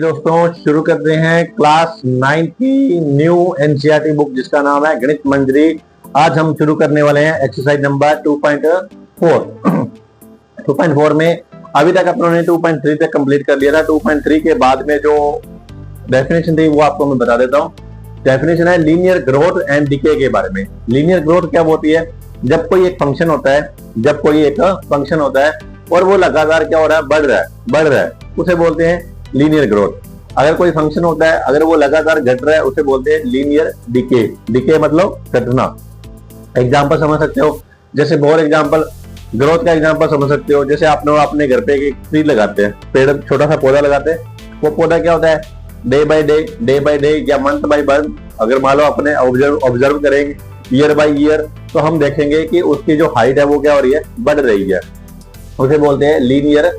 दोस्तों, शुरू करते हैं क्लास 9 की न्यू एनसीईआरटी बुक जिसका नाम है गणित मंजरी। आज हम शुरू करने वाले हैं एक्सरसाइज नंबर 2.4। 2.4 में अभी तक अपनों ने 2.3 तक कंप्लीट कर लिया था। 2.3 के बाद में जो डेफिनेशन थी वो आपको मैं बता देता हूँ। डेफिनेशन है लीनियर ग्रोथ एंड डिके के बारे में। लीनियर ग्रोथ क्या होती है? जब कोई एक फंक्शन होता है, और वो लगातार क्या हो रहा है, बढ़ रहा है, उसे बोलते हैं लीनियर ग्रोथ। अगर कोई फंक्शन होता है, अगर वो लगातार घट रहा है, उसे बोलते हैं लीनियर डिके। डिके मतलब घटना। एग्जांपल समझ सकते हो, जैसे बहुत एग्जांपल ग्रोथ का एग्जांपल समझ सकते हो। जैसे आप लोग अपने घर पे एक ट्री लगाते हैं, पेड़, छोटा सा पौधा लगाते हैं। वो पौधा क्या होता है? डे बाय डे या मंथ बाय मंथ, अगर मान लो अपने ऑब्जर्व करेंगे ईयर बाय ईयर, तो हम देखेंगे कि उसकी जो हाइट है वो क्या हो रही है, बढ़ रही है। उसे बोलते हैं लीनियर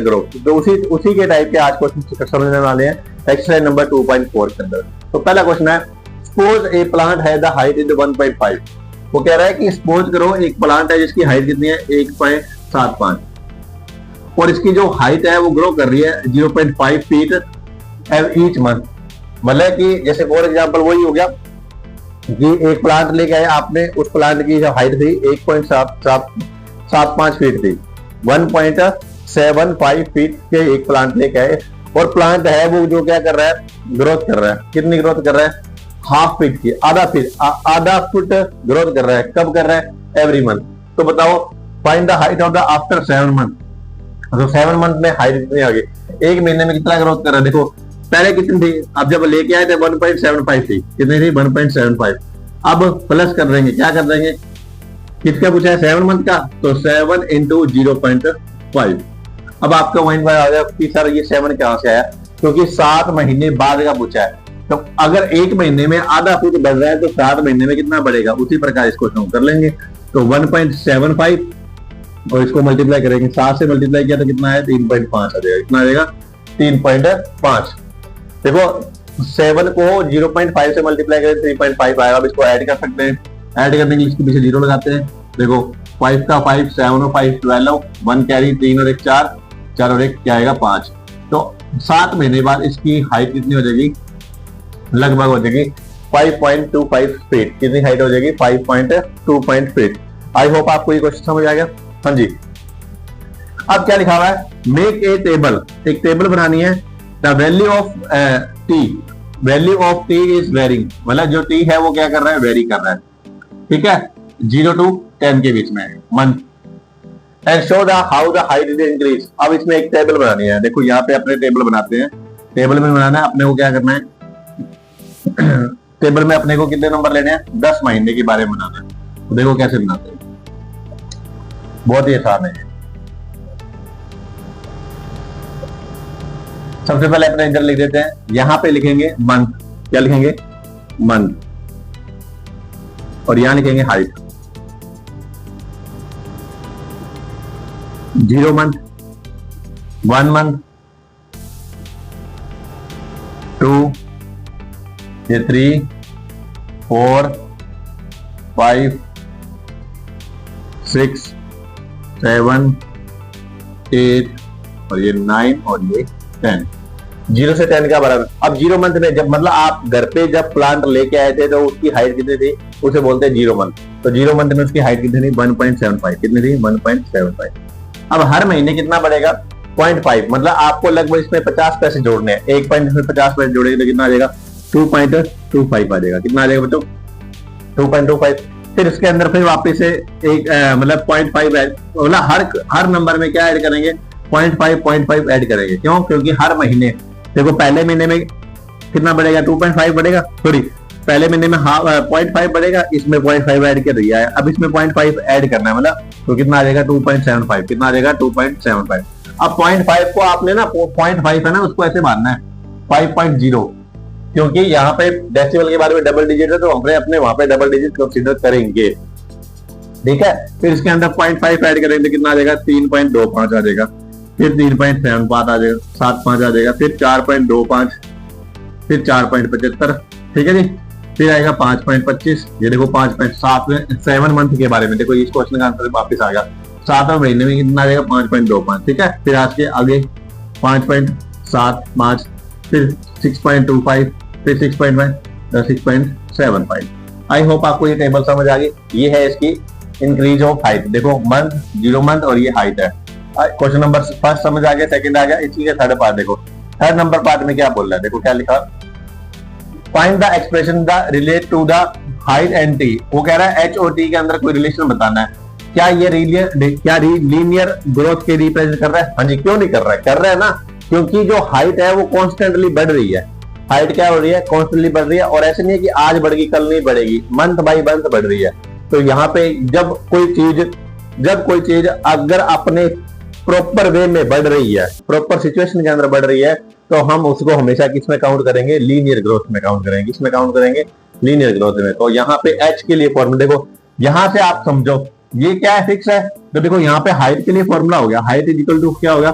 ग्रोथ। तो उसी के टाइप के आज क्वेश्चन समझने वाले हैं एक्सरसाइज नंबर 2.4 के अंदर। तो पहला क्वेश्चन है, सपोज ए प्लांट है द हाइट इज 1.5। वो कह रहा है कि सपोज करो एक प्लांट है जिसकी हाइट कितनी है, 1.75, और इसकी जो हाइट है वो ग्रो कर रही है 0.5 फीट ईच मंथ। मतलब कि जैसे फॉर एग्जांपल वही हो गया कि एक प्लांट लेके आए आपने, उस प्लांट की जो हाइट थी 1.75 फीट थी। 1.75 फीट के एक प्लांट लेके आए, और प्लांट है वो जो क्या कर रहा है, ग्रोथ कर रहा है। कितनी ग्रोथ कर रहा है? हाफ फीट की, आधा फुट ग्रोथ कर रहा है। कब कर रहा है? Every month. तो बताओ, find the height of the after 7 month. तो 7 मंथ में हाइट कितनी आ गई? एक महीने में कितना ग्रोथ कर रहा है? देखो पहले कितनी थी, अब जब लेके आए थे 1.75 थी। कितनी थी? 1.75। अब प्लस कर देंगे, क्या कर देंगे? किसका पूछा है? 7 मंथ का, तो 7 इंटू 0.5। अब आपका माइंड में आ जाएगा कि सर ये 7 कहां से आया, क्योंकि 7 महीने बाद का पूछा है। तो अगर एक महीने में आधा फुट बढ़ रहा है तो 7 महीने में कितना बढ़ेगा, उसी प्रकार इसको हम कर लेंगे। तो 1.75 और इसको मल्टीप्लाई करेंगे, 7 से मल्टीप्लाई किया तो कितना है? 3.5 आ जाएगा। कितना आ जाएगा? 3.5। देखो 7 को 0.5 से मल्टीप्लाई करें 3.5 आएगा। अब इसको ऐड कर सकते हैं। ऐड करने के लिए इसके पीछे 0 लगाते हैं। देखो 5 का 5, 7 और 5 12, 1 कैरी, 3 और 1 4, 4 और 1 क्या आएगा? 5। तो 7 महीने बाद इसकी हाइट कितनी हो जाएगी? लगभग हो जाएगी 5.25 फीट। कितनी हाइट हो जाएगी? 5.25 फीट। आई होप आपको ये क्वेश्चन समझ आ गया। हाँ जी। अब क्या लिखा हुआ है? Make a table. एक टेबल बनानी है। The value of t is varying. मतलब जो t है वो क्या कर रहा है? वेरी कर रहा है। ठीक है, 0 to 10 के बीच में month. And show the how the height is increase. अब इसमें एक टेबल बनानी है। देखो यहाँ पे अपने टेबल बनाते हैं। टेबल में बनाना है अपने को, क्या करना है टेबल में अपने को कितने नंबर लेने हैं? 10 महीने के बारे में बनाना है। तो देखो कैसे बनाते हैं, बहुत ही आसान है। सबसे पहले अपने इधर लिख देते हैं, यहां पे लिखेंगे मंथ। क्या लिखेंगे? मंथ। और यहां लिखेंगे हाइट। 0 मंथ, 1 मंथ, 2, 3, 4, 5, 6, 7, 8 और ये 9 और ये 10। 0 से 10 का बराबर। अब 0 मंथ में जब, मतलब आप घर पे जब प्लांट लेके आए थे तो उसकी हाइट कितनी थी, उसे बोलते हैं 0 मंथ। तो 0 मंथ में उसकी हाइट कितनी थी? 1.75। कितनी थी? 1.75। अब हर महीने कितना बढ़ेगा? 0.5। मतलब आपको लगभग इसमें 50 पैसे जोड़ने हैं। एक पॉइंट में 50 पैसे जोड़ेंगे तो कितना आ जाएगा? 2.25 आ जाएगा। कितना आ जाएगा बच्चों? 2.25। फिर इसके अंदर फिर वापस से एक मतलब 0.5 ऐड, मतलब हर नंबर में क्या ऐड करेंगे? 0.5 ऐड करेंगे। क्यों? क्योंकि हर महीने, देखो पहले महीने में कितना बढ़ेगा? 2.5 बढ़ेगा। सॉरी, पहले महीने में 0.5 बढ़ेगा, इसमें 0.5 ऐड कर दिया है। अब इसमें 0.5 ऐड करना है, मतलब तो कितना आ जाएगा? 2.75। कितना आ जाएगा? 2.75। अब 0.5 को आपने ना 0.5 है ना, उसको ऐसे मानना है 5.0, क्योंकि यहाँ पे डेसिमल के बारे में डबल डिजिट है, तो हमने अपने वहां पे डबल डिजिट कंसीडर करेंगे। ठीक है, फिर इसके अंदर 0.5 ऐड करेंगे तो कितना आ जाएगा? 3.25 आ जाएगा। फिर 3.75 आ जाएगा, 75 आ जाएगा। फिर 4.25, फिर 4.75। ठीक है जी। फिर आएगा 5.25। ये देखो 5.7 मंथ के बारे में देखो, इस क्वेश्चन का आंसर वापस आ गया। 7वें महीने में कितना आ जाएगा? 5.25। ठीक है, फिर आज के आगे 5.75, फिर 6.25, फिर 6.5, 6.75। आई होप आपको ये टेबल समझ आ गई। ये है इसकी इंक्रीज ऑफ हाइट। देखो मंथ, 0 मंथ और ये हाइट है। क्वेश्चन नंबर फर्स्ट समझ आ गया, सेकंड आ गया, इसी का थर्ड पार्ट देखो। थर्ड नंबर पार्ट में क्या बोल रहा है, देखो क्या लिखा, find the expression the relate to the height and T. वो कह रहा है एच और टी के अंदर कोई रिलेशन बताना है। क्या ये लीनियर ग्रोथ के रिप्रेजेंट कर रहा है? हाँ जी, क्यों नहीं कर रहा है? कर रहा है ना, क्योंकि जो हाइट है वो कॉन्स्टेंटली बढ़ रही है। हाइट क्या हो रही है? कॉन्स्टेंटली बढ़ रही है। और ऐसे नहीं है कि आज बढ़ेगी कल नहीं बढ़ेगी, मंथ बाई मंथ बढ़ रही है। तो यहाँ पे जब कोई चीज अगर अपने प्रॉपर वे में बढ़ रही है, प्रॉपर सिचुएशन के अंदर बढ़ रही है, तो हम उसको हमेशा किसमें काउंट करेंगे? लीनियर ग्रोथ में काउंट करेंगे। किसमें काउंट करेंगे? लीनियर ग्रोथ में। तो यहाँ पे एच के लिए फॉर्मूला देखो, यहां से आप समझो ये क्या है, फिक्स है। तो देखो यहाँ पे हाइट के लिए फॉर्मूला हो गया, हाइट इज इक्वल टू क्या होगा?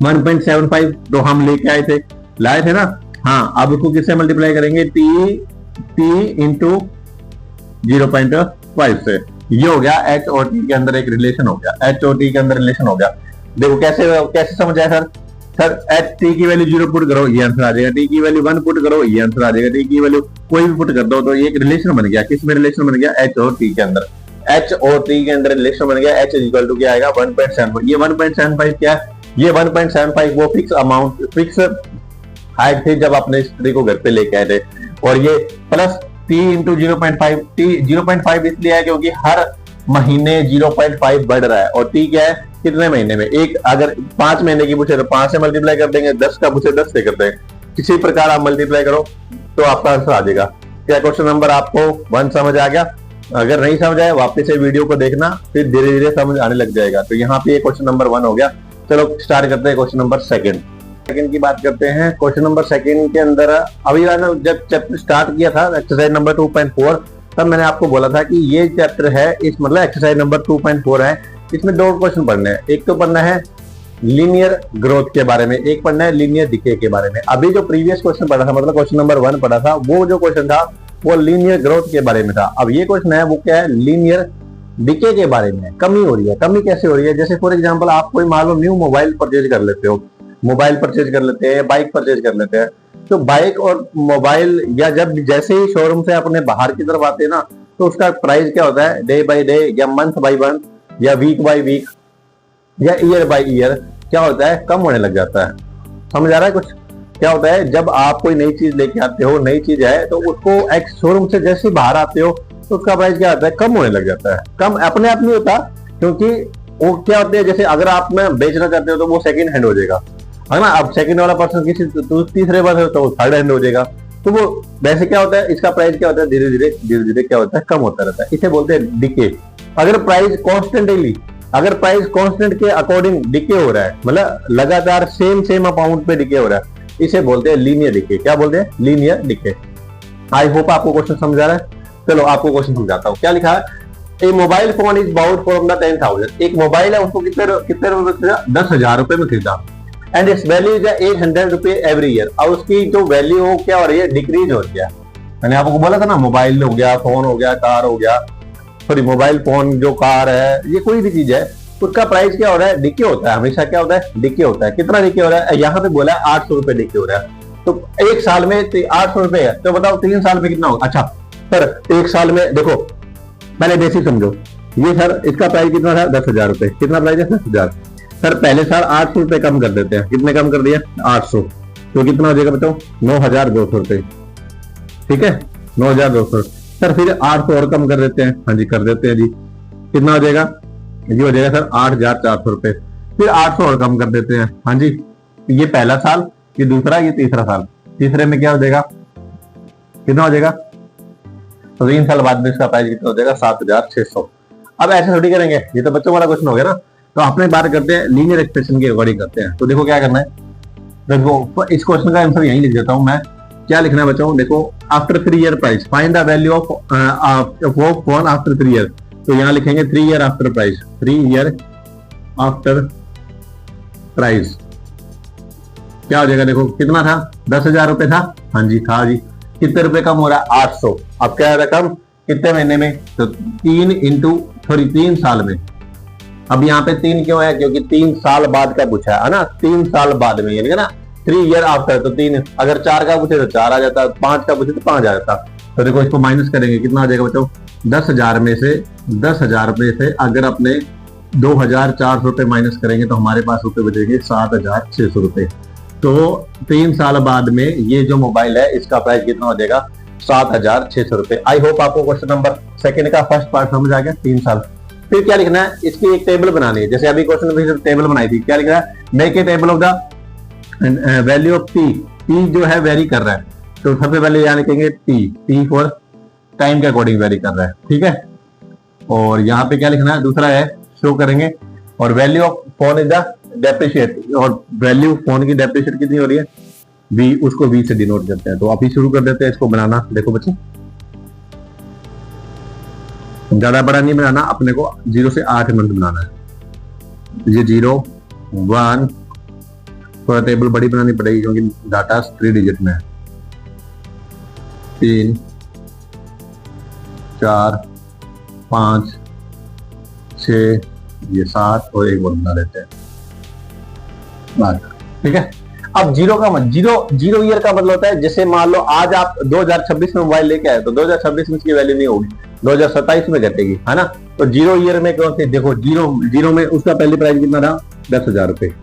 1.75। तो हम लेके लाए थे ना। हाँ, अब उसको किससे मल्टीप्लाई करेंगे? टी इंटू 0.5 से। ये हो गया एच और टी के अंदर एक रिलेशन हो गया। एच और टी के अंदर रिलेशन हो गया। देखो कैसे समझ आया सर एच टी की वैल्यू 0 पुट करो, ये आंसर आ जाएगा। टी की वैल्यू 1 पुट करो, ये आंसर आ जाएगा। टी की वैल्यू कोई भी पुट कर दो, तो ये एक रिलेशन बन गया। किस में रिलेशन बन गया? एच और टी के अंदर। एच और टी के अंदर रिलेशन बन गया। एच इक्वल टू क्या आएगा? 1.75। ये 1.75 क्या है? ये 1.75 वो फिक्स अमाउंट, फिक्स हाइट थी जब अपने स्त्री को घर पे लेके आए थे। और ये प्लस टी इंटू 0.5। टी 0.5 इसलिए है क्योंकि हर महीने 0.5 बढ़ रहा है। और टी क्या है? कितने महीने में? एक अगर 5 महीने की पूछे तो 5 से मल्टीप्लाई कर देंगे, 10 का पूछे 10 से कर देंगे। किसी प्रकार आप मल्टीप्लाई करो तो आपका आंसर आ जाएगा। क्या क्वेश्चन नंबर आपको 1 समझ आ गया? अगर नहीं समझ आए वापस से वीडियो को देखना, फिर धीरे धीरे समझ आने लग जाएगा। तो यहाँ पे क्वेश्चन नंबर 1 हो गया। चलो स्टार्ट करते हैं क्वेश्चन नंबर सेकंड की बात करते हैं। क्वेश्चन नंबर सेकंड के अंदर अभी मैंने जब चैप्टर स्टार्ट किया था एक्सरसाइज नंबर 2.4, तब मैंने आपको बोला था कि ये चैप्टर है, इस मतलब एक्सरसाइज नंबर 2.4 है, इसमें 2 क्वेश्चन पढ़ने हैं। एक तो पढ़ना है लीनियर ग्रोथ के बारे में, एक पढ़ना है लीनियर डिके के बारे में। अभी जो प्रीवियस क्वेश्चन पढ़ा था, मतलब क्वेश्चन नंबर 1 पढ़ा था, वो जो क्वेश्चन था वो लीनियर ग्रोथ के बारे में था। अब ये क्वेश्चन है वो क्या है? लीनियर डिके के बारे में। कमी हो रही है। कमी कैसे हो रही है? जैसे फॉर एग्जांपल आप कोई मान लो न्यू मोबाइल परचेज कर लेते हो, मोबाइल परचेज कर लेते हैं, बाइक परचेज कर लेते हैं। तो बाइक और मोबाइल या जब जैसे ही शोरूम से अपने बाहर की तरफ आते हैं ना, तो उसका प्राइस क्या होता है? डे बाय डे या मंथ बाय मंथ या वीक बाय वीक या ईयर बाय ईयर क्या होता है? कम होने लग जाता है। समझ आ रहा है कुछ? क्या होता है जब आप कोई नई चीज लेके आते हो, नई चीज है, तो उसको एक शोरूम से जैसे बाहर आते हो तो उसका प्राइस क्या होता है? कम होने लग जाता है। कम अपने आप नहीं होता, क्योंकि वो क्या होता है, जैसे अगर आप में बेचना चाहते हो तो वो सेकंड हैंड हो जाएगा, है ना। अब सेकंड वाला पर्सन किसी तीसरे बार है तो वो थर्ड हैंड हो जाएगा। तो वो वैसे क्या होता है, इसका प्राइस क्या होता है? धीरे धीरे क्या होता है? कम होता रहता है। इसे बोलते हैं डिके। अगर प्राइस कॉन्स्टेंट के अकॉर्डिंग डिके हो रहा है, मतलब लगातार सेम अमाउंट पे डिके हो रहा है, इसे बोलते हैं लीनियर डिके। क्या बोलते हैं? Linear decay. आई होप आपको क्वेश्चन समझ आ रहा है। चलो आपको क्वेश्चन समझाता हूँ। क्या लिखा है? A mobile phone is about from the 10,000। एक मोबाइल है, उसको कितने रुपए खरीदा? 10,000 रुपए में खरीदा। एंड इट्स वैल्यू इज 800 रुपए एवरी ईयर। और उसकी जो वैल्यू हो क्या हो रही है? डिक्रीज हो रही है। मैंने आपको बोला था ना, मोबाइल हो गया, फोन हो गया, कार हो गया, सॉरी मोबाइल फोन जो कार है, ये कोई भी चीज है, उसका प्राइस क्या हो रहा है? डिके होता है। हमेशा क्या होता है? डिके होता है। कितना डिके हो रहा है? यहाँ पे बोला है 800 रुपए डिके हो रहा है। तो एक साल में 800 रुपए है, तो बताओ 3 साल में कितना होगा? अच्छा सर एक साल में देखो, पहले बेसिक समझो। ये सर इसका प्राइस कितना था? 10,000 रुपए। कितना प्राइस है? 10,000। सर पहले साल 800 रुपए कम कर देते हैं। कितने कम कर दिया? 800। तो कितना हो जाएगा बताओ? 9,200 रुपए। ठीक है, 9,200। सर फिर 800 और कम कर देते हैं। हाँ जी कर देते हैं जी। कितना हो जाएगा? ये हो जाएगा सर 8,400 रुपए। फिर 800 और कम कर देते हैं। हाँ जी, ये पहला साल, ये दूसरा, ये तीसरा साल। तीसरे में क्या हो जाएगा? कितना हो जाएगा? तो 3 साल बाद में इसका प्राइस कितना हो जाएगा? 7,600। अब ऐसे थोड़ी करेंगे, ये तो बच्चों वाला क्वेश्चन हो गया ना। तो अपने बात करते हैं लीनियर एक्सप्रेशन के अकॉर्डिंग करते हैं। तो देखो क्या करना है, देखो इस क्वेश्चन का आंसर यहीं लिख देता हूं मैं। क्या लिखना है बच्चों? देखो after 3 year price find the value of phone after 3 year. तो यहाँ लिखेंगे 3 year after price, 3 year after price. क्या हो जाएगा? देखो कितना था? 10,000 रुपए था। हाँ जी था जी। कितने रुपए कम हो रहा है? 800। अब क्या रकम कितने महीने में? तो 3 साल में अब यहाँ पे 3 क्यों है? क्योंकि 3 साल बाद का पूछा है ना, 3 साल बाद में, यानी ना 3 ईयर आफ्टर, तो 3, अगर 4 का पूछे तो 4 आ जाता, 5 का पूछे तो 5 आ जाता। तो देखो इसको माइनस करेंगे, कितना आ जाएगा बच्चों? 10,000 में से अगर अपने 2,400 रुपए माइनस करेंगे तो हमारे पास रुपए बचेंगे 7,600 रुपए। तो 3 साल बाद में ये जो मोबाइल है इसका प्राइस कितना हो जाएगा? 7,600 रुपए। आई होप आपको क्वेश्चन नंबर सेकंड का फर्स्ट पार्ट समझ आ गया, 3 साल। फिर क्या लिखना है? इसकी एक टेबल बनानी है, जैसे अभी क्वेश्चन में टेबल बनाई थी। क्या लिख रहा है? Make a table of the value of P. P जो है वेरी कर रहा है, तो सबसे पहले यहाँ लिखेंगे टी फॉर टाइम के अकॉर्डिंग वेरी कर रहा है, ठीक है। और यहाँ पे क्या लिखना है? दूसरा है शो करेंगे, और value of phone is the depreciate, और वैल्यू फोन की डेप्रिशिएट कितनी हो रही है? वी, उसको वी से डिनोट करते हैं। तो अभी शुरू कर देते हैं इसको बनाना। देखो बच्चे, ज्यादा बड़ा नहीं बनाना, अपने को 0 से 8 मंथ बनाना है। ये 0, 1, थोड़ा टेबल बड़ी बनानी पड़ेगी क्योंकि डाटा 3 डिजिट में है। 3, 4, 5, 6, ये 7 और एक बना लेते हैं, ठीक है। अब 0 का जीरो ईयर का मतलब होता है, जैसे मान लो आज आप 2026 में मोबाइल लेके आए तो 2026 में इसकी वैल्यू नहीं होगी, 2027 में घटेगी, है ना। तो 0 ईयर में कौन से? देखो 0 में उसका पहले प्राइस कितना था? 10,000 रुपए।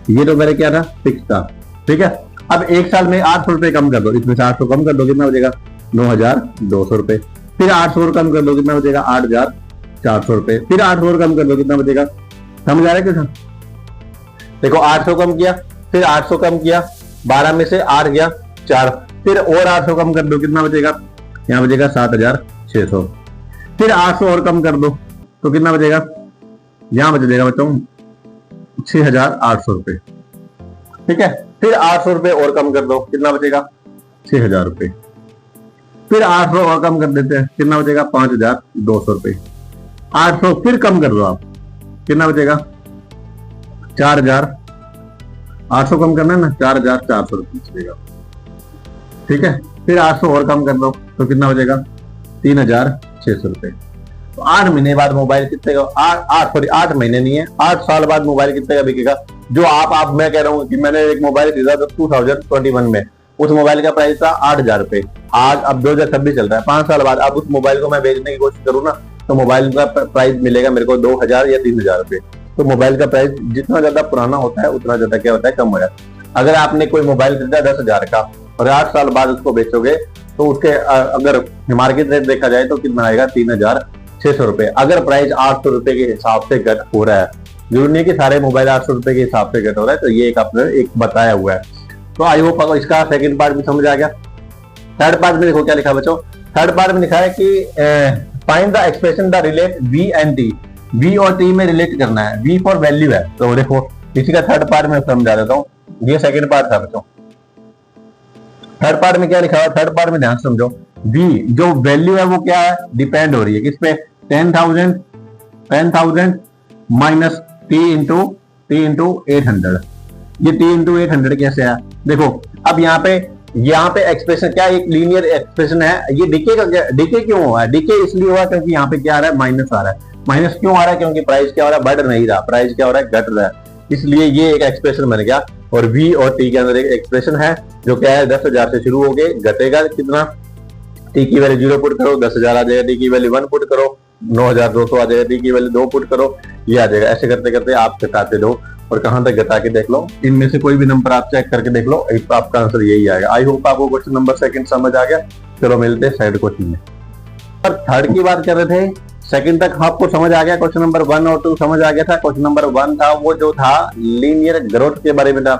ये तो मेरे क्या था? फिक्स था, ठीक है। अब 1 साल में 800 रुपए कम कर दो, इसमें से 800 कम कर दो, कितना बचेगा? 9,200 रुपए। फिर 800 और कम कर दो, कितना बचेगा? 8,400 रुपए। फिर 800 और कम कर दो, कितना बचेगा? समझ आ रहा है क्या? देखो 800 कम किया, फिर 800 कम किया, 12 में से 8 गया 4, फिर और 800 कम कर दो, कितना बचेगा? यहाँ बचेगा 7,600। फिर 800 और कम कर दो तो कितना बचेगा? यहाँ बच जाएगा बच्चों 6,800 रुपए, ठीक है। फिर 800 रुपए और कम कर दो, कितना बचेगा? 6,000 रुपए। फिर 800 और कम कर देते हैं, कितना बचेगा? 5,200 रुपए। 800 फिर कम कर दो आप, कितना बचेगा? 4,000। 800 कम करना है ना, 4,400 रुपए बचेगा, ठीक है। फिर 800 और कम कर दो तो कितना बचेगा? 3,600 रुपए। तो 8 महीने बाद मोबाइल कितने का? 8 महीने नहीं है, 8 साल बाद मोबाइल कितने का बिकेगा? जो आप मैं कह रहा हूँ कि मैंने एक मोबाइल खरीदा था 2021 में, उस मोबाइल का प्राइस था 8,000 रुपए। आज अब 2026 चल रहा है, 5 साल बाद अब उस मोबाइल को मैं बेचने की कोशिश करूँ ना, तो मोबाइल का प्राइस मिलेगा मेरे को 2,000 या 3,000 रुपए। तो मोबाइल का प्राइस जितना ज्यादा पुराना होता है उतना ज्यादा क्या होता है? कम हो जाता है। अगर आपने कोई मोबाइल खरीदा 10,000 का और 8 साल बाद उसको बेचोगे तो उसके अगर मार्केट रेट देखा जाए तो कितना आएगा? 3,600 रुपए। अगर प्राइस 800 रुपए के हिसाब से घट हो रहा है, जरूरी नहीं कि सारे मोबाइल 800 रुपए के हिसाब से घट हो रहा है, तो ये एक आपने एक बताया हुआ है। तो आई होप आपको इसका सेकंड पार्ट भी समझ आ गया। थर्ड पार्ट में देखो क्या लिखा बच्चों, थर्ड पार्ट में लिखा है कि find the expression the relate V and T. V और टी में रिलेट करना है, वी फॉर वैल्यू है। तो देखो इसी का थर्ड पार्ट में समझा देता हूँ, ये सेकंड पार्ट था बच्चों। थर्ड पार्ट में क्या लिखा हुआ? थर्ड पार्ट में ध्यान समझो, वी जो वैल्यू है वो क्या है? डिपेंड हो रही है किस पे? 10,000 माइनस टी इंटू 800। ये टी इंटू 800 कैसे है? देखो अब यहाँ पे एक्सप्रेशन क्या, एक लीनियर एक्सप्रेशन है। ये डीके का डीके क्यों हुआ है? डीके इसलिए हुआ क्योंकि यहाँ पे क्या आ रहा है? माइनस आ रहा है। माइनस क्यों आ रहा है? क्योंकि प्राइस क्या हो रहा है? बढ़ नहीं रहा, प्राइस क्या हो रहा है? घट रहा है। इसलिए ये एक एक्सप्रेशन बन गया। और वी और टी के अंदर एक एक्सप्रेशन है जो क्या है? 10,000 से शुरू हो गए, घटेगा कितना? टी की वैल्यू 0 पुट करो 10,000 आ जाएगा, टी की वैल्यू 1 पुट करो 9,200 आ जाएगा, टी की वैल्यू 2 पुट करो ये आ जाएगा। ऐसे करते करते आप घटाते रहो और कहां तक घटा के देख लो, इनमें से कोई भी नंबर आप चेक करके देख लो, आपका आंसर यही आएगा। आई होप आपको क्वेश्चन नंबर सेकंड समझ आ गया। चलो मिलते हैं सेकंड क्वेश्चन में। पर थर्ड की बात कर रहे थे, सेकंड तक आपको समझ आ गया। क्वेश्चन नंबर 1 और 2 समझ आ गया था। क्वेश्चन नंबर 1 था वो जो था लीनियर ग्रोथ के बारे में था,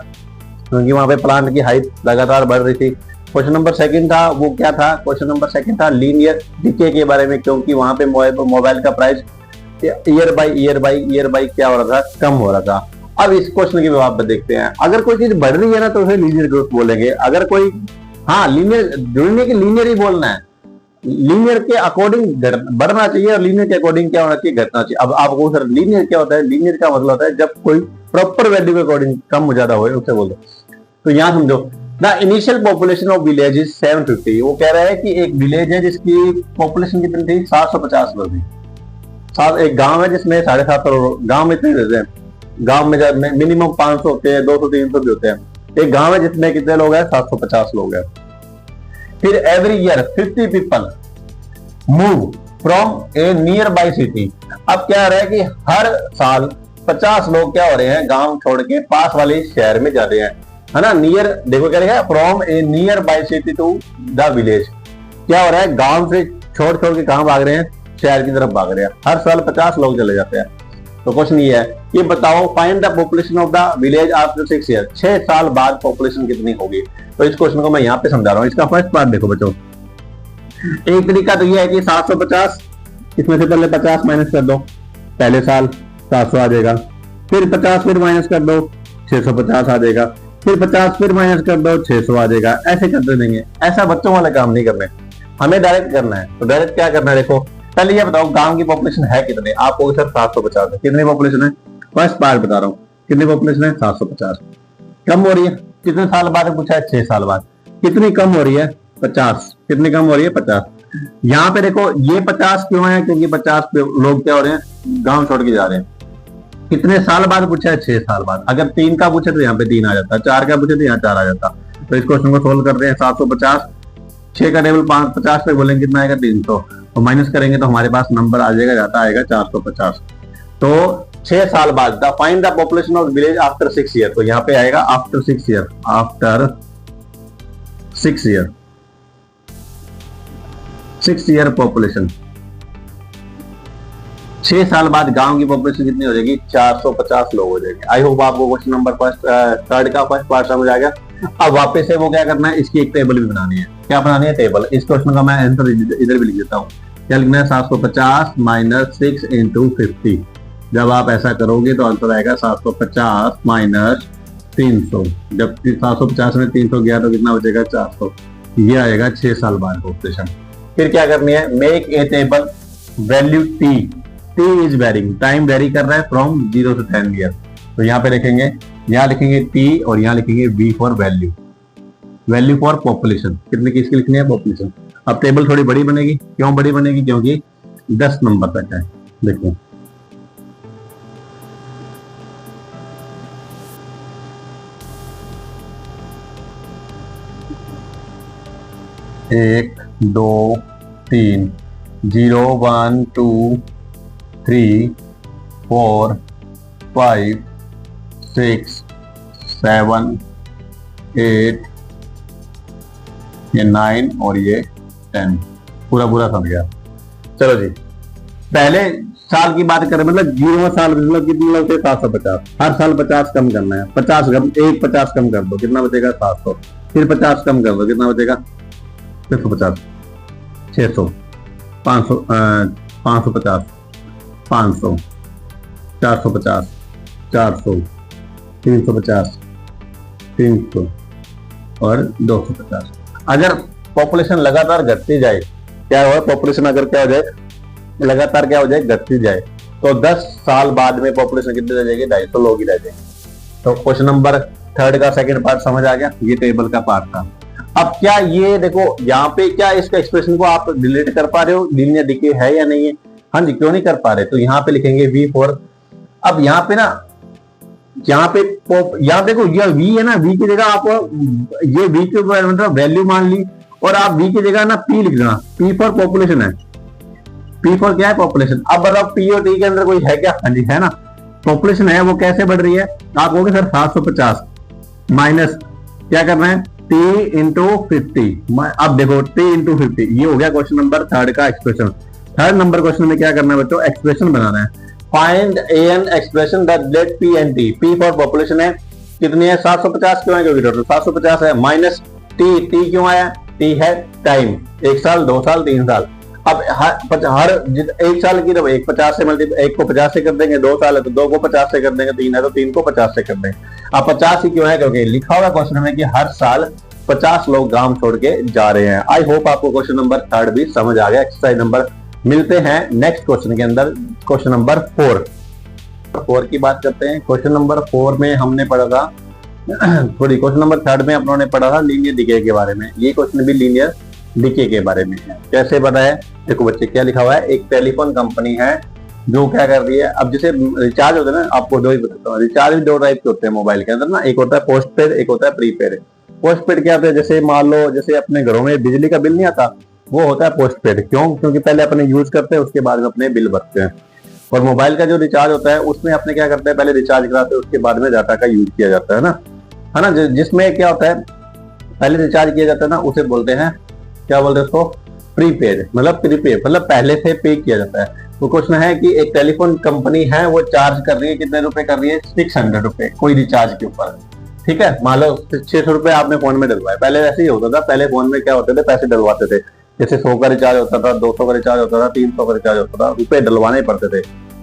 क्योंकि वहां पे प्लांट की हाइट लगातार बढ़ रही थी। क्वेश्चन नंबर सेकंड था वो क्या था? क्वेश्चन नंबर सेकंड था लीनियर डिके के बारे में, क्योंकि वहां पे मोबाइल का प्राइस ईयर बाई क्या हो रहा था? कम हो रहा था। अब इस क्वेश्चन के जवाब में देखते हैं। अगर कोई चीज बढ़ रही है ना तो उसे लीनियर ग्रोथ बोलेंगे। अगर कोई लीनियर जरूरी की लीनियर ही बोलना है, लीनियर के अकॉर्डिंग बढ़ना चाहिए और लीनियर के अकॉर्डिंग क्या होना चाहिए? घटना चाहिए। अब आपको सर लीनियर क्या होता है? लीनियर का मतलब होता है जब कोई प्रॉपर वैल्यू के अकॉर्डिंग कम हो ज्यादा हो, उसे बोल दो। तो यहाँ समझो, the initial population of village is 750। वो कह रहा है कि एक विलेज है जिसकी पॉपुलेशन कितनी थी? 750 लोग थी। एक गांव है जिसमें 750 करोड़, गांव में इतने रहते हैं, गांव में मिनिमम 500 होते हैं, 200 300 भी होते हैं। एक गांव है जिसमें कितने लोग हैं, 750 लोग हैं। फिर every year 50 people move from a nearby city. अब क्या हो रहा है कि हर साल 50 लोग क्या हो रहे हैं, गांव छोड़ के पास वाले शहर में जा रहे हैं, है ना। नियर देखो क्या लिखा है, from a nearby city to the village. क्या हो रहा है, गांव से छोड़ छोड़ के कहां भाग रहे हैं, शहर की तरफ भाग रहे हैं। हर साल 50 लोग चले जाते हैं। तो क्वेश्चन ये है, ये बताओ find the population of the village after 6 year. 6 साल बाद पॉपुलेशन कितनी होगी। तो इस क्वेश्चन को मैं यहाँ पे समझा रहा हूँ। इसका फर्स्ट पार्ट देखो बच्चों, एक तरीका तो ये है कि 750, इसमें से पहले 50 माइनस कर दो, पहले साल 700 आ जाएगा, फिर 50 फिर माइनस कर दो 650 आ जाएगा, फिर 50 फिर माइनस कर दो 600 आ जाएगा। ऐसे करते देंगे, ऐसा बच्चों वाला काम नहीं करना है, हमें डायरेक्ट करना है। तो डायरेक्ट क्या करना है, देखो पहले ये बताओ गांव की पॉपुलेशन है कितने। आपको सर 750 है, कितनी पॉपुलेशन है, फर्स्ट पार्ट बता रहा हूँ, कितनी पॉपुलेशन है 750। कम हो रही है, कितने साल बाद पूछा है, 6 साल बाद। कितनी कम हो रही है, 50। कितनी कम हो रही है, 50। यहाँ पे देखो ये 50 क्यों है, क्योंकि 50 लोग क्या हो रहे हैं, गांव छोड़ के जा रहे हैं। कितने साल बाद पूछा है, 6 साल बाद। अगर 3 का पूछे तो यहाँ पे 3 आ जाता, 4 का पूछे तो यहाँ 4 आ जाता। तो इस क्वेश्चन को सोल्व कर रहे हैं। 750, 6 का टेबल 50 पे बोलेंगे कितना आएगा, 300, और माइनस करेंगे तो हमारे पास नंबर आ जाएगा, जाता आएगा 450। तो 6 साल बाद the find the population of village after 6 year. तो यहाँ पे आएगा after 6 year, after 6 year, 6 year population. 6 साल बाद गांव की पॉपुलेशन कितनी हो जाएगी, 450 लोग हो जाएंगे। आई होप आपको क्वेश्चन नंबर थर्ड का फर्स्ट पार्ट समझ आ गया। अब वापस से वो क्या करना है, इसकी एक टेबल भी बनानी है। क्या बनानी है, टेबल। इस क्वेश्चन का मैं आंसर इधर भी लिख देता हूँ। क्या लिखना है, 750 माइनस 6 इंटू 50। जब आप ऐसा करोगे तो आंसर आएगा 750 माइनस 300। जब 750 में 300 गया तो कितना बचेगा, 400। ये आएगा 6 साल बाद पॉपुलेशन। फिर क्या करनी है, make a table value T. T is varying, time vary कर रहा है फ्रॉम 0 to 10 ईयर। तो यहाँ पे लिखेंगे, यहाँ लिखेंगे टी और यहाँ लिखेंगे V for value, value for population. कितने की इसकी लिखनी है, पॉपुलेशन। अब टेबल थोड़ी बड़ी बनेगी, क्यों बड़ी बनेगी, क्योंकि 10 नंबर तक है। देखो 1 2 3 0 1 2 3 4 5 6 7 8 ये 9 और ये 10। पूरा पूरा समझ गया। चलो जी, पहले साल की बात करें, मतलब 0वां साल मतलब कितने लोग थे, 750। हर साल 50 कम करना है। 50 कम कर दो, कितना बचेगा, 700। फिर 50 कम कर दो, कितना बचेगा, 650, 600, 500, 550, 500, 450, 400, 350, 300 और 250। अगर पॉपुलेशन लगातार घटती जाए, क्या हो, पॉपुलेशन अगर क्या हो जाए, लगातार क्या हो जाए, घटती जाए, तो 10 साल बाद में पॉपुलेशन कितनी रह जाएगी, 250 लोग ही रह जाएंगे। तो क्वेश्चन नंबर थर्ड का सेकंड पार्ट समझ आ गया, ये टेबल का पार्ट था। अब क्या ये देखो यहाँ पे क्या इसका एक्सप्रेशन को आप रिलेट कर पा रहे हो, लीनियर डिके है या नहीं है। हाँ जी, क्यों नहीं कर पा रहे, तो यहाँ पे लिखेंगे वी फॉर। अब यहाँ पे ना, यहाँ पे यहाँ देखो ये वी है ना, वी की जगह आप ये वी के मतलब वैल्यू मान ली और आप वी की जगह ना पी लिख देना। पी फॉर पॉपुलेशन है, पी फॉर क्या है, पॉपुलेशन। अब बताओ पी और टी के अंदर कोई है क्या, हाँ जी है ना, पॉपुलेशन है, वो कैसे बढ़ रही है। आप कहोगे सर 750 माइनस क्या करना है, टी इंटू 50। अब देखो टी इंटू 50, ये हो गया क्वेश्चन नंबर थर्ड का एक्सप्रेशन। थर्ड नंबर क्वेश्चन में क्या करना है बच्चों, एक्सप्रेशन बनाना है। Find an expression that let P and T. P for population है, कितनी है, 750 क्यों है, क्योंकि टोटल 750 है, माइनस टी, टी क्यों आया, टी है टाइम, 1 साल 2 साल 3 साल। अब हर 1 साल की तो 50 से मल्टीप्लाई, 1 को 50 से कर देंगे, 2 साल है तो 2 को 50 से कर देंगे, 3 है तो 3 को 50 से कर देंगे। अब 50 ही क्यों है, क्योंकि लिखा हुआ क्वेश्चन में कि हर साल 50 लोग गांव छोड़ के जा रहे हैं। आई होप आपको क्वेश्चन नंबर थर्ड भी समझ आ गया। एक्सरसाइज नंबर, मिलते हैं नेक्स्ट क्वेश्चन के अंदर, क्वेश्चन नंबर 4 की बात करते हैं। क्वेश्चन नंबर 4 में हमने पढ़ा था थोड़ी, क्वेश्चन नंबर थर्ड में अपनों ने पढ़ा था लीनियर डिके के बारे में। ये क्वेश्चन भी लीनियर डिके के बारे में है। कैसे पता है, देखो बच्चे क्या लिखा हुआ है, एक टेलीफोन कंपनी है जो क्या कर रही है, अब जैसे रिचार्ज होता है ना, आपको दो ही बताता हूँ, रिचार्ज भी दो टाइप के होते हैं मोबाइल के अंदर ना, एक होता है पोस्ट पेड, एक होता है प्रीपेड। पोस्ट पेड क्या होता है, जैसे मान लो जैसे अपने घरों में बिजली का बिल नहीं आता, वो होता है पोस्ट पेड। क्यों? क्योंकि पहले अपने यूज करते हैं, उसके बाद में अपने बिल भरते हैं। और मोबाइल का जो रिचार्ज होता है उसमें अपने क्या करते हैं, पहले रिचार्ज कराते हैं, उसके बाद में डाटा का यूज किया जाता है ना, है ना। जिसमें क्या होता है, पहले रिचार्ज किया जाता है ना, उसे बोलते हैं, क्या बोलते हैं उसको, प्रीपेड। मतलब प्रीपेड मतलब पहले से पे किया जाता है। तो क्वेश्चन है कि एक टेलीफोन कंपनी है, वो चार्ज कर रही है, कितने रुपए कर रही है, 600 रुपए कोई रिचार्ज के ऊपर। ठीक है, मान लो 600 रुपए आपने फोन में डलवाए। पहले ऐसे ही होता था, पहले फोन में क्या होते थे, पैसे डलवाते थे। जैसे 100 का रिचार्ज होता था, 200 का रिचार्ज होता था, 300 का रिचार्ज होता था, रुपए डलवाने पड़ते थे।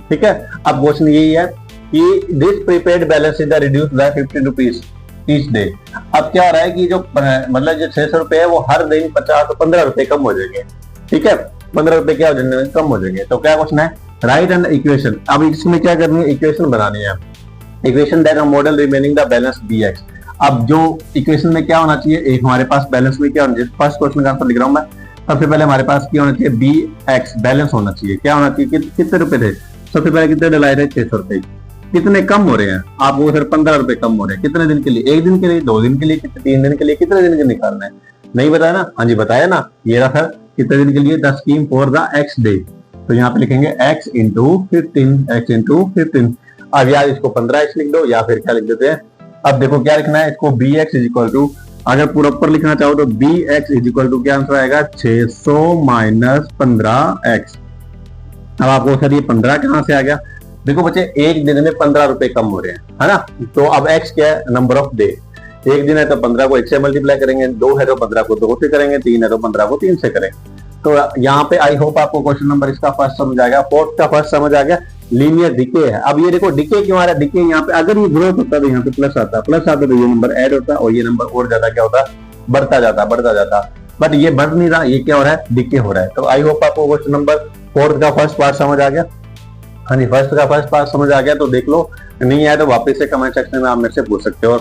ठीक है, अब क्वेश्चन यही है कि this prepaid balance is reduced by 50 rupees each day. अब क्या हो रहा है कि जो मतलब जो 600 रुपए है, वो हर दिन 15 रुपए कम हो जाएंगे। ठीक है, 15 रुपए क्या हो जाएंगे, कम हो जाएंगे। तो क्या क्वेश्चन है, राइट एन इक्वेशन। अब इसमें क्या करनी है, इक्वेशन बनानी है। Equation that a model remaining the balance bx। अब जो इक्वेशन में क्या होना चाहिए, एक हमारे पास बैलेंस में क्या होना चाहिए, फर्स्ट क्वेश्चन का आंसर लिख रहा हूं मैं। सबसे पहले हमारे पास क्या होना चाहिए, bx बैलेंस होना चाहिए। क्या होना चाहिए, कितने रुपए थे, सबसे पहले कितने डलाए थे, 600 रुपए। कितने कम हो रहे हैं आपको, सर 15 रुपए कम हो रहे हैं। कितने दिन के लिए, एक दिन के लिए, 2 दिन के लिए, 3 दिन के लिए, कितने दिन के निकालना है, नहीं बताया ना। हाँ जी बताया ना, ये रहा सर, कितने दिन के लिए, the scheme for the x day. तो यहाँ पे लिखेंगे x इंटू 15, x इंटू 15। अब यार इसको 15x लिख दो, या फिर क्या लिख देते हैं, अब देखो क्या लिखना है इसको, bx इज इक्वल टू, अगर पूरा ऊपर लिखना चाहो तो bx इज इक्वल टू क्या आंसर आएगा, 600 माइनस 15x। अब आपको सर ये 15 कहां से आ गया, देखो बच्चे एक दिन में 15 रुपए कम हो रहे हैं, है ना। तो अब x क्या है, नंबर ऑफ डे। एक दिन है तो 15 को 1 से मल्टीप्लाई करेंगे, 2 है तो 15 को 2 से करेंगे, 3 है तो 15 को 3 से करेंगे। तो यहाँ पे आई होप आपको क्वेश्चन नंबर इसका फर्स्ट समझ आ गया, फोर्थ का फर्स्ट समझ आ गया, लीनियर डिके है। अब ये देखो डिके क्यों आ रहा है, डिके यहाँ पे अगर ये ग्रोथ होता तो यहाँ पे प्लस आता, प्लस आता तो ये नंबर ऐड होता, और ये नंबर और ज्यादा क्या होता, बढ़ता जाता। बट ये बढ़ नहीं रहा, ये क्या हो रहा है, डिके हो रहा है। तो आई होप आपको क्वेश्चन नंबर फोर्थ का फर्स्ट पार्ट समझ आ गया। हाँ जी, फर्स्ट का फर्स्ट पार्ट समझ आ गया तो देख लो, नहीं आया तो वापस से कमेंट सेक्शन में आप मेरे से पूछ सकते हो।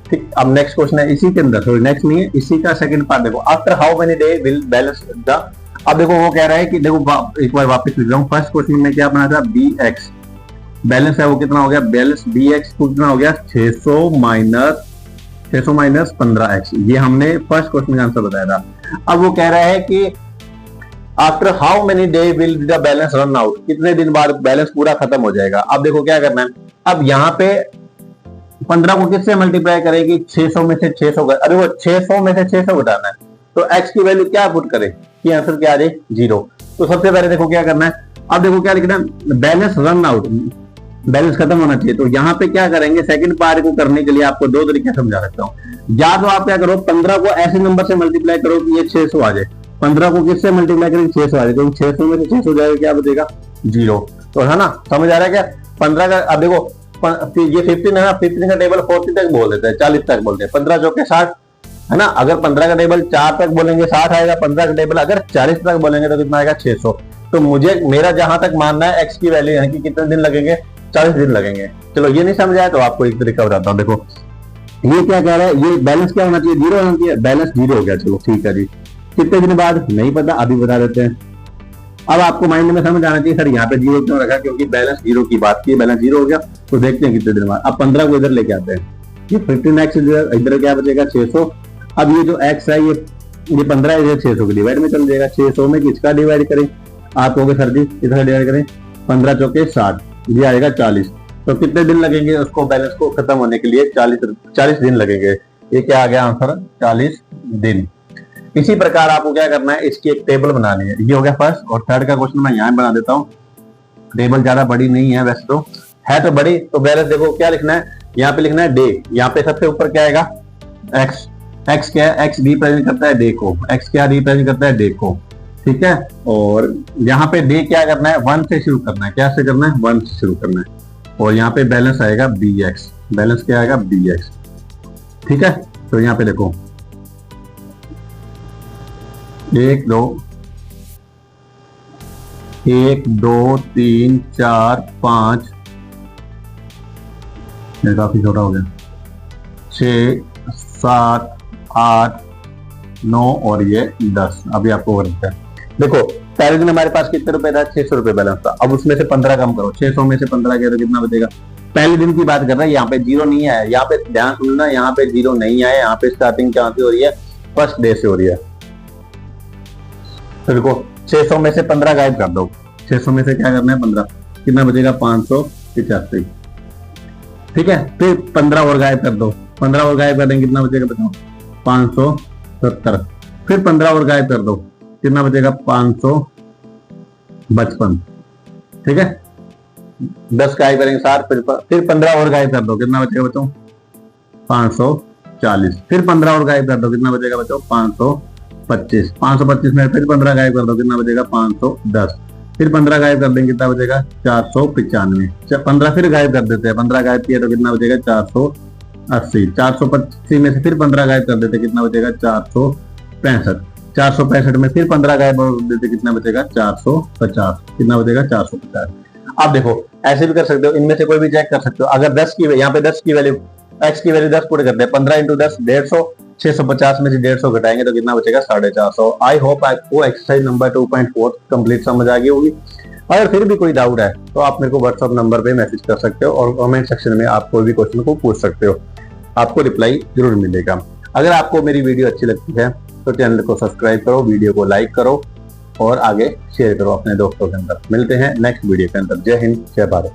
ठीक, अब नेक्स्ट क्वेश्चन है इसी के अंदर, सॉरी नेक्स्ट नहीं है, इसी का सेकंड पार्ट देखो, after how many day will balance the. अब देखो वो कह रहा है कि देखो एक बार वापस लिख रहा हूँ, फर्स्ट क्वेश्चन में क्या बना था, bx बैलेंस है वो कितना हो गया, बैलेंस bx कितना हो गया, 600 माइनस 15x। ये हमने फर्स्ट क्वेश्चन का आंसर बताया था। अब वो कह रहा है कि after how many day will the balance run out, कितने दिन बाद बैलेंस पूरा खत्म हो जाएगा। अब देखो क्या करना है, अब यहाँ पे 15 को किससे मल्टीप्लाई करेगी, 600 में से 600 का, अरे वो 600 में से 600 घटाना है, तो x की वैल्यू क्या पुट करें कि आंसर क्या आ जाए, 0। तो सबसे पहले देखो क्या करना है, अब देखो क्या लिखना है, बैलेंस रन आउट, बैलेंस खत्म होना चाहिए। तो यहाँ पे क्या करेंगे, सेकंड पार्ट को करने के लिए आपको 2 तरीके समझा सकता हूँ। या तो आप क्या करो, 15 को ऐसे नंबर से मल्टीप्लाई करो कि ये 600 आ जाए, 15 को किससे मल्टीप्लाई करेंगे, 600 आ जाए, तो 600 में से 600 जाएगा, क्या बचेगा, 0। तो है ना, समझ आ रहा है क्या, 15 का, अब देखो ये 15 है ना, 15 का टेबल 40 तक बोल देते हैं, 40 तक बोलते हैं, 15 चौके 60, है ना। अगर 15 का टेबल 4 तक बोलेंगे 60 आएगा, 15 का टेबल अगर 40 तक बोलेंगे तो कितना आएगा, 600। तो मेरा जहां तक मानना है x की वैल्यू है कि कितने दिन लगेंगे, 40 दिन लगेंगे। चलो ये नहीं समझ आया तो आपको एक तरीका बताता हूँ। देखो ये क्या कह रहा है, ये बैलेंस क्या होना चाहिए, 0 होना चाहिए, बैलेंस 0 हो गया। चलो ठीक है जी, कितने दिन बाद नहीं पता, अभी बता देते हैं। अब आपको माइंड में समझ आना चाहिए, सर यहाँ पे 0 क्यों रखा, क्योंकि बैलेंस 0 की बात की, बैलेंस 0 हो गया। तो देखते हैं कितने दिन बाद। अब 15 को इधर लेके आते हैं, ये 15x इधर क्या बचेगा, 600। अब ये जो x है ये 15 है, 600 के डिवाइड में चल जाएगा। 600 में किसका डिवाइड करें, आप कहोगे सर जी किसका डिवाइड करें, 15 चौके 60, ये आएगा 40। तो कितने दिन लगेंगे उसको बैलेंस को खत्म होने के लिए, 40 दिन लगेंगे। ये क्या आ गया आंसर, 40 दिन। इसी प्रकार आपको क्या करना है, इसकी एक टेबल बनानी है। ये हो गया फर्स्ट, और थर्ड का क्वेश्चन मैं यहाँ बना देता हूँ। टेबल ज्यादा बड़ी नहीं है, वैसे तो है तो बड़ी। तो बैलेंस देखो क्या लिखना है, यहाँ पे लिखना है डे, यहाँ पे सबसे ऊपर क्या आएगा, x क्या है, x रिप्रेजेंट करता है डे को, x क्या रिप्रेजेंट करता है डे को, ठीक है। और यहाँ पे डे क्या करना है, 1 से शुरू करना है, क्या से करना है, 1 से शुरू करना है। और यहाँ पे बैलेंस आएगा bx, बैलेंस क्या आएगा, bx, ठीक है। तो यहाँ पे देखो 1 2 3 4 5, काफी छोटा हो गया, 6 7 8 9 और ये 10। अभी आपको करते हैं, देखो पहले दिन हमारे पास कितने रुपए था, 600 रुपए बैलेंस था। अब उसमें से 15 कम करो, 600 में से 15 गया तो कितना बचेगा। पहले दिन की बात कर रहे हैं, यहाँ पे जीरो नहीं आया, यहाँ पे ध्यान सुनना, यहाँ पे जीरो नहीं आया, यहाँ पे स्टार्टिंग कहां से हो रही है, फर्स्ट डे से हो रही है। तो देखो 600 में से 15 गायब कर दो, 600 में से क्या करना है 15, कितना बचेगा 585, ठीक है। फिर 15 और गायब कर दो, 15 और गायब कर देंगे कितना बचेगा बताओ 570, फिर 15 और गायब कर दो कितना बचेगा 555, ठीक है। 10 गायब करेंगे 7, फिर 15 और गायब कर दो कितना बचेगा बच्चों 540, फिर 15 और गायब कर दो कितना बचेगा बच्चों 525, 525 में फिर 15 गायब कर दो कितना बचेगा 510, फिर 15 गायब कर देंगे कितना बचेगा 495, 15 फिर गायब कर देते हैं, 15 गायब किया तो कितना बचेगा 480, 485 में से फिर 15 गायब कर देते कितना बचेगा 465, 465 में फिर 15 गायब कर देते कितना बचेगा 450, कितना बचेगा 450। आप देखो ऐसे भी कर सकते हो, इनमें से कोई भी चेक कर सकते हो। अगर 10 की यहाँ पे 10 की वैल्यू, x की वैल्यू 10 पुट करते हैं, 15 इंटू 10 150, 650 में से 150 घटाएंगे तो कितना बचेगा 450। आई होप आपको एक्सरसाइज नंबर 2.4 कंप्लीट समझ आ गई होगी। अगर फिर भी कोई डाउट है तो आप मेरे को व्हाट्सएप नंबर पे मैसेज कर सकते हो और कमेंट सेक्शन में आप कोई भी क्वेश्चन को पूछ सकते हो, आपको रिप्लाई जरूर मिलेगा। अगर आपको मेरी वीडियो अच्छी लगती है तो चैनल को सब्सक्राइब करो, वीडियो को लाइक करो और आगे शेयर करो अपने दोस्तों के अंदर। मिलते हैं नेक्स्ट वीडियो के अंदर। जय हिंद, जय भारत।